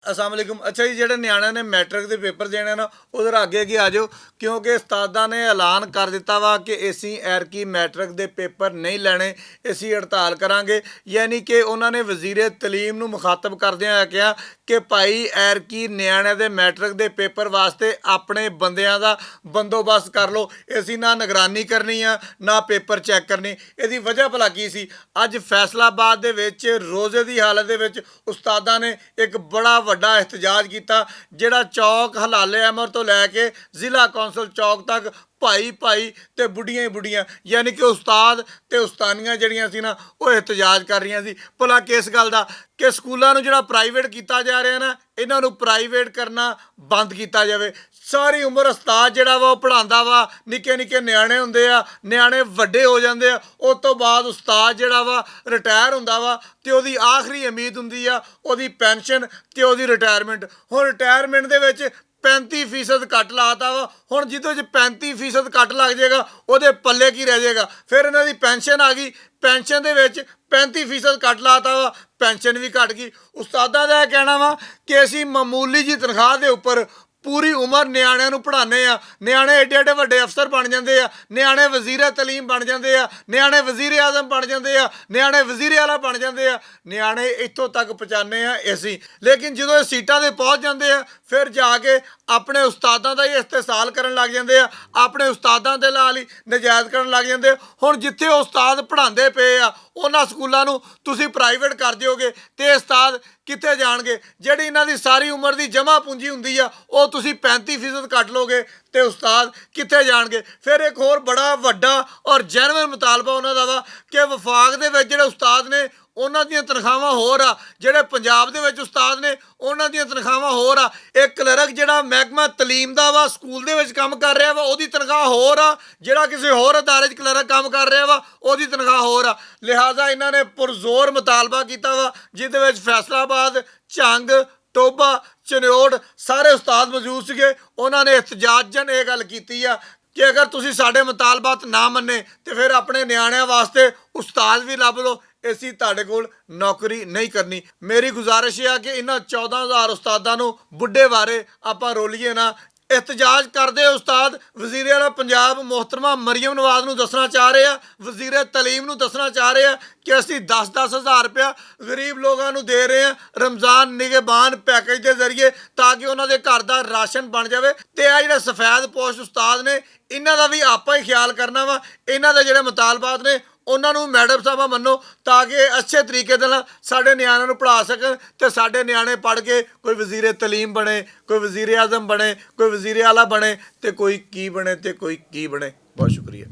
अस्सलाम वालेकुम। अच्छा जी, ਜਿਹੜੇ ਨਿਆਣਿਆਂ ਨੇ ਮੈਟ੍ਰਿਕ ਦੇ ਪੇਪਰ ਦੇਣੇ ਨਾ ਉਧਰ ਅੱਗੇ ਕੀ ਆ ਜਾਓ, ਕਿਉਂਕਿ ਉਸਤਾਦਾਂ ਨੇ ਐਲਾਨ ਕਰ ਦਿੱਤਾ ਵਾ ਕਿ ਅਸੀਂ ਐਰਕੀ ਮੈਟ੍ਰਿਕ ਦੇ ਪੇਪਰ ਨਹੀਂ ਲੈਣੇ, ਅਸੀਂ ਹੜਤਾਲ ਕਰਾਂਗੇ। ਯਾਨੀ ਕਿ ਉਹਨਾਂ ਨੇ ਵਜ਼ੀਰੇ ਤਲੀਮ ਨੂੰ ਮੁਖਾਤਬ ਕਰਦਿਆਂ ਹੋਇਆ ਕਿਹਾ ਕਿ ਭਾਈ ਐਰਕੀ ਨਿਆਣਿਆਂ ਦੇ ਮੈਟ੍ਰਿਕ ਦੇ ਪੇਪਰ ਵਾਸਤੇ ਆਪਣੇ ਬੰਦਿਆਂ ਦਾ ਬੰਦੋਬਸਤ ਕਰ ਲਓ, ਅਸੀਂ ਨਾ ਨਿਗਰਾਨੀ ਕਰਨੀ ਆ ਨਾ ਪੇਪਰ ਚੈੱਕ ਕਰਨੀ। ਇਹਦੀ ਵਜ੍ਹਾ ਭਲਾ ਕੀ ਸੀ? ਅੱਜ ਫੈਸਲਾਬਾਦ ਦੇ ਵਿੱਚ ਰੋਜ਼ੇ ਦੀ ਹਾਲਤ ਦੇ ਵਿੱਚ ਉਸਤਾਦਾਂ ਨੇ ਇੱਕ ਬੜਾ ਵੱਡਾ ਇhtਜਾਜ ਕੀਤਾ, ਜਿਹੜਾ ਚੌਕ ਹਲਾਲੇ ਅਮਰ ਤੋਂ ਲੈ ਕੇ ਜ਼ਿਲ੍ਹਾ ਕੌਂਸਲ ਚੌਕ ਤੱਕ ਭਾਈ ਭਾਈ ਤੇ ਬੁੱਢੀਆਂ ਹੀ ਬੁੱਢੀਆਂ, ਯਾਨੀ ਕਿ ਉਸਤਾਦ ਤੇ ਉਸਤਾਨੀਆਂ ਜਿਹੜੀਆਂ ਸੀ ਨਾ ਉਹ ਇhtਜਾਜ ਕਰ ਰਹੀਆਂ ਸੀ। ਭਲਾ ਕਿਸ ਗੱਲ ਦਾ? ਕਿ ਸਕੂਲਾਂ ਨੂੰ ਜਿਹੜਾ ਪ੍ਰਾਈਵੇਟ ਕੀਤਾ ਜਾ ਰਿਹਾ ਨਾ, ਇਹਨਾਂ ਨੂੰ ਪ੍ਰਾਈਵੇਟ ਕਰਨਾ ਬੰਦ ਕੀਤਾ ਜਾਵੇ। ਸਾਰੀ ਉਮਰ ਉਸਤਾਦ ਜਿਹੜਾ ਵਾ ਉਹ ਪੜ੍ਹਾਉਂਦਾ ਵਾ, ਨਿੱਕੇ ਨਿੱਕੇ ਨਿਆਣੇ ਹੁੰਦੇ ਆ, ਨਿਆਣੇ ਵੱਡੇ ਹੋ ਜਾਂਦੇ ਆ, ਉਸ ਤੋਂ ਬਾਅਦ ਉਸਤਾਦ ਜਿਹੜਾ ਵਾ ਰਿਟਾਇਰ ਹੁੰਦਾ ਵਾ ਤੇ ਉਹਦੀ ਆਖਰੀ ਉਮੀਦ ਹੁੰਦੀ ਆ ਉਹਦੀ ਪੈਨਸ਼ਨ ਤੇ ਉਹਦੀ ਰਿਟਾਇਰਮੈਂਟ। ਹੁਣ ਰਿਟਾਇਰਮੈਂਟ ਦੇ ਵਿੱਚ 35% ਕੱਟ ਲਾਤਾ ਵਾ। ਹੁਣ ਜਿਹਦੇ 'ਚ 35% ਕੱਟ ਲੱਗ ਜਾਏਗਾ ਉਹਦੇ ਪੱਲੇ ਕੀ ਰਹਿ ਜਾਏਗਾ? ਫਿਰ ਇਹਨਾਂ ਦੀ ਪੈਨਸ਼ਨ ਆ ਗਈ, ਪੈਨਸ਼ਨ ਦੇ ਵਿੱਚ 35% ਕੱਟ ਲਾਤਾ ਵਾ, ਪੈਨਸ਼ਨ ਵੀ ਘਟ ਗਈ। ਉਸਤਾਦਾਂ ਦਾ ਇਹ ਕਹਿਣਾ ਵਾ ਕਿ ਅਸੀਂ ਮਾਮੂਲੀ ਜੀ ਤਨਖਾਹ ਦੇ ਉੱਪਰ ਪੂਰੀ ਉਮਰ ਨਿਆਣਿਆਂ ਨੂੰ ਪੜ੍ਹਾਉਂਦੇ ਆ, ਨਿਆਣੇ ਏਡੇ ਏਡੇ ਵੱਡੇ ਅਫਸਰ ਬਣ ਜਾਂਦੇ ਆ, ਨਿਆਣੇ ਵਜ਼ੀਰੇ ਤਲੀਮ ਬਣ ਜਾਂਦੇ ਆ, ਨਿਆਣੇ ਵਜ਼ੀਰੇ ਆਜ਼ਮ ਬਣ ਜਾਂਦੇ ਆ, ਨਿਆਣੇ ਵਜ਼ੀਰੇ ਆਲਾ ਬਣ ਜਾਂਦੇ ਆ, ਨਿਆਣੇ ਇੱਥੋਂ ਤੱਕ ਪਹੁੰਚਾਉਂਦੇ ਆ ਅਸੀਂ। ਲੇਕਿਨ ਜਦੋਂ ਇਹ ਸੀਟਾਂ 'ਤੇ ਪਹੁੰਚ ਜਾਂਦੇ ਆ ਫਿਰ ਜਾ ਕੇ ਆਪਣੇ ਉਸਤਾਦਾਂ ਦਾ ਹੀ ਇਸਤਿਸਾਲ ਕਰਨ ਲੱਗ ਜਾਂਦੇ ਆ, ਆਪਣੇ ਉਸਤਾਦਾਂ ਦੇ ਨਾਲ ਹੀ ਨਜਾਇਜ਼ ਕਰਨ ਲੱਗ ਜਾਂਦੇ। ਹੁਣ ਜਿੱਥੇ ਉਸਤਾਦ ਪੜ੍ਹਾਉਂਦੇ ਪਏ ਆ ਉਹਨਾਂ ਸਕੂਲਾਂ ਨੂੰ ਤੁਸੀਂ ਪ੍ਰਾਈਵੇਟ ਕਰ ਦਿਓਗੇ ਤੇ ਉਸਤਾਦ ਕਿੱਥੇ ਜਾਣਗੇ? ਜਿਹੜੀ ਇਹਨਾਂ ਦੀ ਸਾਰੀ ਉਮਰ ਦੀ ਜਮ੍ਹਾਂ ਪੂੰਜੀ ਹੁੰਦੀ ਆ ਉਹ ਤੁਸੀਂ 35% ਕੱਟ ਲੋਗੇ ਤੇ ਉਸਤਾਦ ਕਿੱਥੇ ਜਾਣਗੇ? ਫਿਰ ਇੱਕ ਹੋਰ ਬੜਾ ਵੱਡਾ ਔਰ ਜੈਨੂਇਨ ਮੁਤਾਲਬਾ ਉਹਨਾਂ ਦਾ ਵਾ ਕਿ ਵਫਾਕ ਦੇ ਵਿੱਚ ਜਿਹੜੇ ਉਸਤਾਦ ਨੇ ਉਹਨਾਂ ਦੀਆਂ ਤਨਖਾਹਾਂ ਹੋਰ ਆ, ਜਿਹੜੇ ਪੰਜਾਬ ਦੇ ਵਿੱਚ ਉਸਤਾਦ ਨੇ ਉਹਨਾਂ ਦੀਆਂ ਤਨਖਾਹਾਂ ਹੋਰ ਆ। ਇੱਕ ਕਲਰਕ ਜਿਹੜਾ ਮਹਿਕਮਾ ਤਲੀਮ ਦਾ ਵਾ ਸਕੂਲ ਦੇ ਵਿੱਚ ਕੰਮ ਕਰ ਰਿਹਾ ਵਾ ਉਹਦੀ ਤਨਖਾਹ ਹੋਰ ਆ, ਜਿਹੜਾ ਕਿਸੇ ਹੋਰ ਅਦਾਰੇ 'ਚ ਕਲਰਕ ਕੰਮ ਕਰ ਰਿਹਾ ਵਾ ਉਹਦੀ ਤਨਖਾਹ ਹੋਰ ਆ। ਲਿਹਾਜ਼ਾ ਇਹਨਾਂ ਨੇ ਪੁਰਜ਼ੋਰ ਮੁਤਾਲਬਾ ਕੀਤਾ ਵਾ, ਜਿਹਦੇ ਵਿੱਚ ਫੈਸਲਾਬਾਦ, ਝੰਗ, ਟੋਬਾ, ਚਨਿਓੜ ਸਾਰੇ ਉਸਤਾਦ ਮੌਜੂਦ ਸੀਗੇ। ਉਹਨਾਂ ਨੇ ਇhtਜਾਜਨ ਇਹ ਗੱਲ ਕੀਤੀ ਆ ਕਿ ਅਗਰ ਤੁਸੀਂ ਸਾਡੇ ਮੁਤਾਲਬਾਤ ਨਾ ਮੰਨੇ ਤੇ ਫਿਰ ਆਪਣੇ ਨਿਆਣਿਆਂ ਵਾਸਤੇ ਉਸਤਾਦ ਵੀ ਲੱਭ ਲਓ, ਅਸੀਂ ਤੁਹਾਡੇ ਕੋਲ ਨੌਕਰੀ ਨਹੀਂ ਕਰਨੀ। ਮੇਰੀ ਗੁਜ਼ਾਰਿਸ਼ ਆ ਕਿ ਇਹਨਾਂ 14,000 ਉਸਤਾਦਾਂ ਨੂੰ ਬੁੱਢੇ ਬਾਰੇ ਆਪਾਂ ਰੋਲੀਏ ਨਾ। ਇhtਜਾਜ ਕਰਦੇ ਉਸਤਾਦ ਵਜ਼ੀਰੇ ਆਲਾ ਪੰਜਾਬ ਮੁਹਤਰਮਾ ਮਰੀਮ ਨਵਾਜ਼ ਨੂੰ ਦੱਸਣਾ ਚਾਹ ਰਹੇ ਆ, ਵਜ਼ੀਰੇ ਤਲੀਮ ਨੂੰ ਦੱਸਣਾ ਚਾਹ ਰਹੇ ਆ ਕਿ ਅਸੀਂ 10-10 ਹਜ਼ਾਰ ਰੁਪਇਆ ਗਰੀਬ ਲੋਕਾਂ ਨੂੰ ਦੇ ਰਹੇ ਹਾਂ ਰਮਜ਼ਾਨ ਨਿਗਹਿਬਾਨ ਪੈਕੇਜ ਦੇ ਜ਼ਰੀਏ, ਤਾਂ ਕਿ ਉਹਨਾਂ ਦੇ ਘਰ ਦਾ ਰਾਸ਼ਨ ਬਣ ਜਾਵੇ। ਤੇ ਆ ਜਿਹੜੇ ਸਫੈਦ ਪੋਸ਼ ਉਸਤਾਦ ਨੇ ਇਹਨਾਂ ਦਾ ਵੀ ਆਪਾਂ ਹੀ ਖਿਆਲ ਕਰਨਾ ਵਾ। ਇਹਨਾਂ ਦੇ ਜਿਹੜੇ ਮੁਤਾਲਬਾਤ ਨੇ ਉਹਨਾਂ ਨੂੰ ਮੈਡਮ ਸਾਹਿਬਾਂ ਮੰਨੋ, ਤਾਂ ਕਿ ਅੱਛੇ ਤਰੀਕੇ ਦੇ ਨਾਲ ਸਾਡੇ ਨਿਆਣਿਆਂ ਨੂੰ ਪੜ੍ਹਾ ਸਕਣ ਤੇ ਸਾਡੇ ਨਿਆਣੇ ਪੜ੍ਹ ਕੇ ਕੋਈ ਵਜ਼ੀਰੇ ਤਲੀਮ ਬਣੇ, ਕੋਈ ਵਜ਼ੀਰੇ ਆਜ਼ਮ ਬਣੇ, ਕੋਈ ਵਜ਼ੀਰੇ ਆਲਾ ਬਣੇ ਤੇ ਕੋਈ ਕੀ ਬਣੇ ਤੇ ਕੋਈ ਕੀ ਬਣੇ। ਬਹੁਤ ਸ਼ੁਕਰੀਆ।